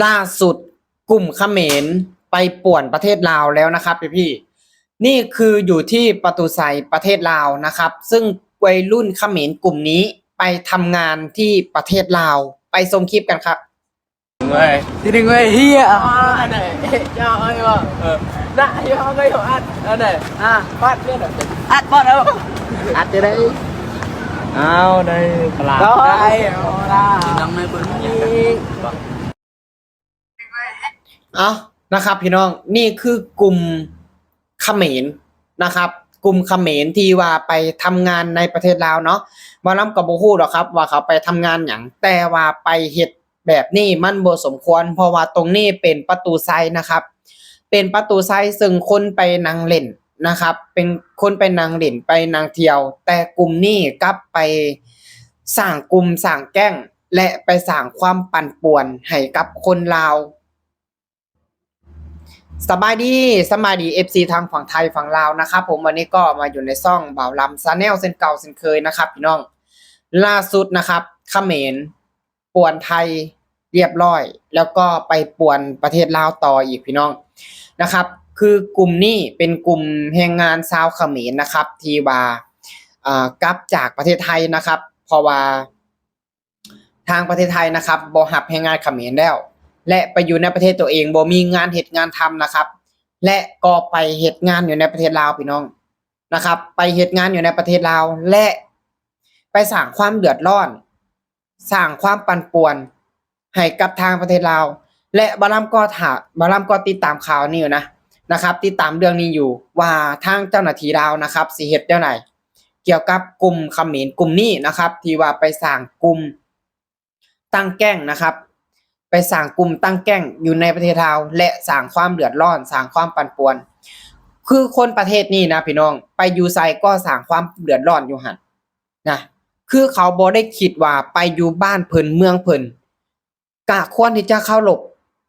ล่าสุดกลุ่มเขมรไปป่วนประเทศลาวแล้วนะครับพี่นี่คืออยู่ที่ประตูไซประเทศลาวนะครับซึ่งวัยรุ่นเขมรกลุ่มนี้ไปทำงานที่ประเทศลาวไปชมคลิปกันครับ Người thì đừng người hia anh này cho ơi mà đã cho gây hộ anh này phát biết rồi ăn bắt đâu ăn từ đây ao đây là đây là đằng này vẫn gì เอานะครับพี่น้องนี่คือกลุ่มเขมรนะครับกลุ่มเขมรที่ว่าไปทำงานในประเทศลาวเนาะบ่นำกับบ่ฮู้หรอกครับว่าเขาไปทำงานหยังแต่ว่าไปเฮ็ดแบบนี้มันบ่สมควรเพราะว่าตรงนี้เป็นประตูไซนะครับเป็นประตูไซซึ่งคนไปนั่งเล่นนะครับเป็นคนไปนั่งเล่นไปนั่งเที่ยวแต่กลุ่มนี้กลับไปสร้างกลุ่มสร้างแก๊งและไปสร้างความปั่นป่วนให้กับคนลาว สบายดี FC ทางฝั่งไทยฝั่งลาวนะครับผมวันนี้ก็มาอยู่ในซ่องบ่าวลำซาแนลเส้นเก่าเส้นเคยนะครับพี่น้องล่าสุดนะครับเขมรป่วนไทยเรียบร้อยแล้วก็ไปป่วนประเทศลาวต่ออีกพี่น้องนะครับคือกลุ่มนี้เป็นกลุ่มแรงงานชาวเขมรนะครับที่ว่ากลับจากประเทศไทยนะครับเพราะว่าทางประเทศไทยนะครับบ่รับแรงงานเขมรแล้วและไปอยู่ในประเทศตัวเองบ่มีงานเหตุงานทำนะครับและก็ไปเหตุงานอยู่ในประเทศลาวพี่น้องนะครับไปเหตุงานอยู่ในประเทศลาวและไปสร้างความเดือดร้อนสร้างความปั่นป่วนให้กับทางประเทศลาวและบารามก็ติดตามข่าวนี้อยู่นะครับติดตามเรื่องนี้อยู่ว่าทางเจ้าหน้าที่ลาวนะครับสิเฮ็ดแนวไหนเกี่ยวกับกลุ่มเขมรกลุ่มนี้นะครับที่ว่าไปสร้างกลุ่มตั้งแก๊งนะครับไปสร้างกลุ่มตั้งแก๊งอยู่ในประเทศลาวและสร้างความเดือดร้อนสร้างความปั่นป่วนคือคนประเทศนี้นะพี่น้องไปอยู่ไสก็สร้างความเดือดร้อนอยู่หั่นนะคือเขาบ่ได้คิดว่าไปอยู่บ้านเพิ่นเมืองเพิ่นก็ควรที่จะเคารพ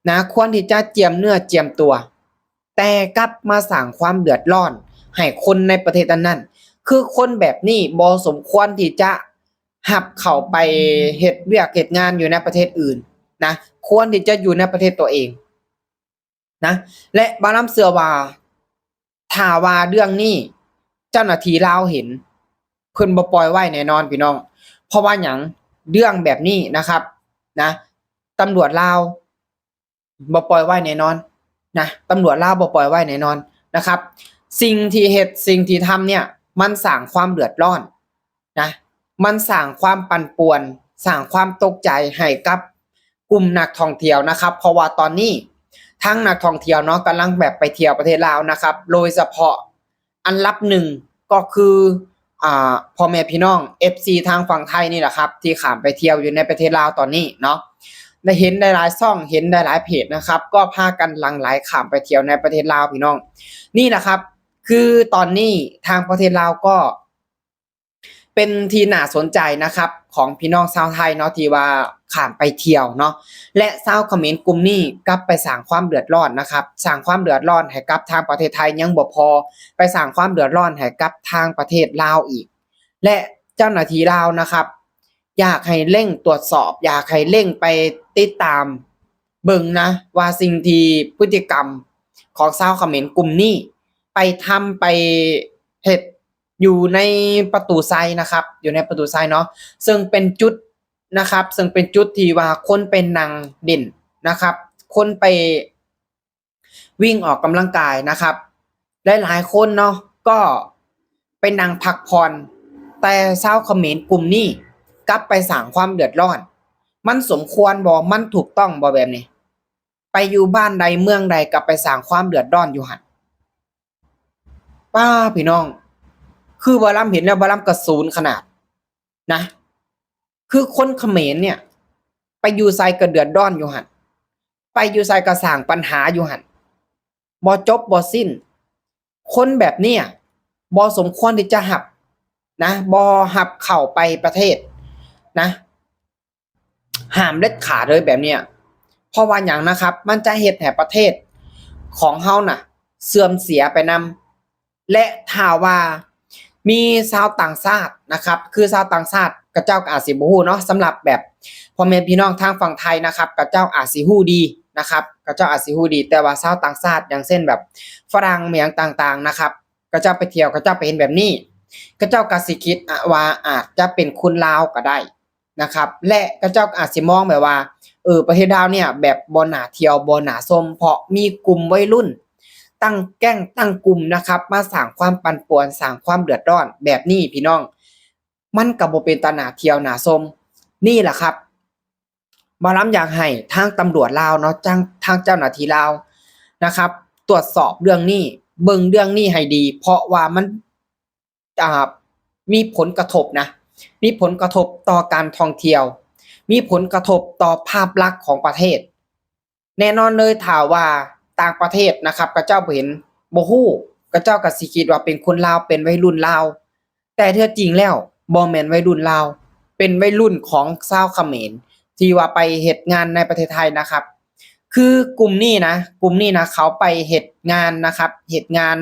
นะควรที่จะเจียมเนื้อเจียมตัวแต่กลับมาสร้างความเดือดร้อนให้คนในประเทศนั้นคือคนแบบนี้บ่สมควรที่จะรับเข้าไปเฮ็ดเวียกเฮ็ดงานอยู่ในประเทศอื่นนะควรที่จะอยู่ในประเทศตัวเองนะและบารำเชื่อว่าถ้าว่าเรื่องนี้เจ้าหน้าที่ลาวเห็นเพิ่นบ่ปล่อยไว้แน่นอนพี่น้องเพราะว่าหยังเรื่องแบบนี้นะครับนะตำรวจลาวบ่ปล่อยไว้แน่นอนนะตำรวจลาวบ่ปล่อยไว้แน่นอนนะครับสิ่งที่เฮ็ดสิ่งที่ทำเนี่ยมันสร้างความเดือดร้อนนะมันสร้างความปั่นป่วนสร้างความตกใจให้กับกลุ่มนักท่องเที่ยวนะครับเพราะว่าตอนนี้ทั้งนักท่องเที่ยวเนาะกำลังแบบไปเที่ยวประเทศลาวนะครับโดยเฉพาะอันดับหนึ่งก็คือพ่อแม่พี่น้อง FC ทางฝั่งไทยนี่แหละครับที่ข้ามไปเที่ยวอยู่ในประเทศลาวตอนนี้เนาะได้เห็นหลายๆช่องเห็นหลายๆเพจนะครับก็พากันหลั่งไหลข้ามไปเที่ยวในประเทศลาวพี่น้องนี่นะครับคือตอนนี้ทางประเทศลาวก็เป็นที่น่าสนใจนะครับของพี่น้องชาวไทยเนาะที่ว่าข้ามไปเที่ยวเนาะและชาวเขมรกลุ่มนี้กลับไปสร้างความเดือดร้อนนะครับสร้างความเดือดร้อนให้กับทางประเทศไทยยังบ่พอไปสร้างความเดือดร้อนให้กับทางประเทศลาวอีกและเจ้าหน้าที่ลาวนะครับอยากให้เร่งตรวจสอบอยากให้เร่งไปติดตามเบิ่งนะว่าสิ่งที่พฤติกรรมของชาวเขมรกลุ่มนี้ไปทำไปเฮ็ดอยู่ในประตูไซนะครับอยู่ในประตูไซเนาะซึ่งเป็นจุดนะครับซึ่งเป็นจุดที่ว่าคนไปนั่งเด่นนะครับคนไปวิ่งออกกำลังกายนะครับหลายๆคนเนาะก็ไปนั่งพักผ่อนแต่ชาวเขมรกลุ่มนี้กลับไปสร้างความเดือดร้อนมันสมควรบ่มันถูกต้องบ่แบบนี้ไปอยู่บ้านใดเมืองใดก็ไปสร้างความเดือดร้อนอยู่หั่นป้าพี่น้องคือบ่ลำเห็นแล้วบ่ลำกระสูนขนาดนะคือคนเขมรเนี่ยไปอยู่ไสก็เดือดร้อนอยู่หั่นไปอยู่ไสก็สร้างปัญหาอยู่หั่นบ่จบบ่สิ้นคนแบบเนี้ยบ่สมควรที่จะรับนะบ่รับเข้าไปประเทศนะห้ามเด็ดขาดเลยแบบเนี้ยเพราะว่าหยังนะครับมันจะเฮ็ดให้ประเทศของเฮาน่ะเสื่อมเสียไปนำและถ้าว่ามีชาวต่างชาตินะครับคือชาวต่างชาติก็เจ้าก็อาจสิบ่ฮู้เนาะสำหรับแบบ พ่อแม่พี่น้องทางฝั่งไทยนะครับกับเจ้าอาจสิฮู้ดีนะครับกับเจ้าอาจสิฮู้ดีแต่ว่าชาวต่างชาติอย่างเช่นแบบฝรั่งเมียงต่างๆนะครับก็เจ้าไปเที่ยวก็เจ้าไปเห็นแบบนี้ก็เจ้าก็สิคิดว่าอาจจะเป็นคนลาวก็ได้นะครับและก็เจ้าอาจสิมองแบบว่าประเทศลาวเนี่ยแบบบ่น่าเที่ยวบ่น่าชมเพราะมีกลุ่มวัยรุ่นตั้งแก๊งตั้งกลุ่มนะครับมาสร้างความปั่นป่วนสร้างความเดือดร้อนแบบนี้พี่น้องมันก็บ่เป็นตาน่าเที่ยวน่าชมนี่แหละครับบ่ล้ำอยากให้ทางตำรวจลาวเนาะทางเจ้าหน้าที่ลาวนะครับตรวจสอบเรื่องนี้เบิ่งเรื่องนี้ให้ดีเพราะว่ามันมีผลกระทบนะมีผลกระทบต่อการท่องเที่ยวมีผลกระทบต่อภาพลักษณ์ของประเทศแน่นอนเลยถ้าว่าต่างประเทศนะครับกระเจ้าบ่เห็นบ่ฮู้กระเจ้าก็สิคิดว่าเป็นคนลาวเป็นวัยรุ่นลาวแต่แท้จริงแล้วบ่แม่นวัยรุ่นลาวเป็นวัยรุ่นของชาวเขมรที่ว่าไปเฮ็ดงานในประเทศไทยนะครับคือกลุ่มนี้นะเขาไปเฮ็ดงานนะครับเฮ็ดงาน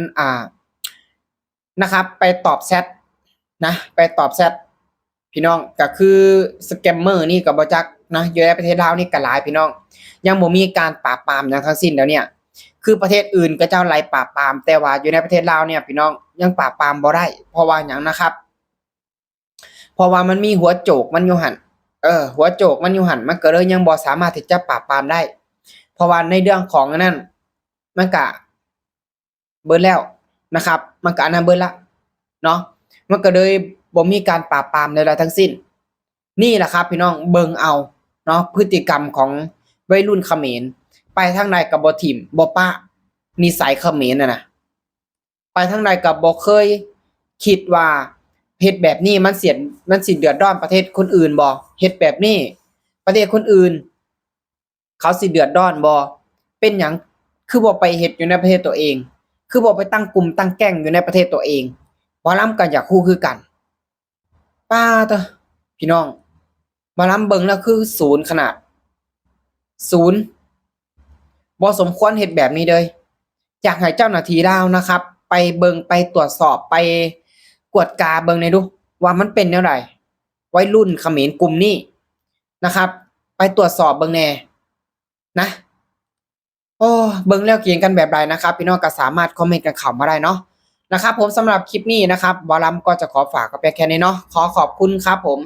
นะครับไปตอบแชทนะไปตอบแชทพี่น้องก็คือสแกมเมอร์นี่ก็บ่จักนะอยู่ในประเทศลาวนี่ก็หลายพี่น้องยังบ่มีการปราบปรามหยังทั้งสิ้นแล้วเนี่ยคือประเทศอื่นก็เจ้าไล่ปราบปรามแต่ว่าอยู่ในประเทศลาวเนี่ยพี่น้องยังปราบปรามบ่ได้เพราะว่าหยังนะครับเพราะว่ามันมีหัวโจกมันอยู่หั่นหัวโจกมันอยู่หั่นมันก็เลยยังบ่สามารถที่จะปราบปรามได้เพราะว่าในเรื่องของอันนั้นมันก็เบิดแล้วนะครับมันก็อันนั้นเบิดละเนาะมันก็เลยบ่มีการปราบปรามใดๆทั้งสิ้นนี่แหละครับพี่น้องเบิ่งเอาเนาะพฤติกรรมของวัยรุ่นเขมรไปทางใดก็บ่ทิ่มบ่ปะนิสัยเขมรน่ะไปทางใดก็บ่เคยคิดว่าเฮ็ดแบบนี้มันสิเดือดร้อนประเทศคนอื่นบ่เฮ็ดแบบนี้ประเทศคนอื่นเขาสิเดือดร้อนบ่เป็นหยังคือบ่ไปเฮ็ดอยู่ในประเทศตัวเองคือบ่ไปตั้งกลุ่มตั้งแก๊งอยู่ในประเทศตัวเองหมอลำก็อยากฮู้คือกันป้าเด้อพี่น้องหมอลำเบิ่งแล้วคือศูนย์ขนาดศูนย์บ่สมควรเฮ็ดแบบนี้เลยอยากให้เจ้าหน้าที่ลาวนะครับไปเบิ่งไปตรวจสอบไปกวดกาเบิ่งหน่อยดูว่ามันเป็นแนวใดวัยรุ่นเขมรกลุ่มนี้นะครับไปตรวจสอบเบิ่งแน่นะโอ้เบิ่งแล้วเขียนกันแบบใดนะครับพี่น้องก็สามารถคอมเมนต์กันเข้ามาได้เนาะนะครับผมสำหรับคลิปนี้นะครับบอลัมก็จะขอฝากกับแค่นี้เนาะขอขอบคุณครับผม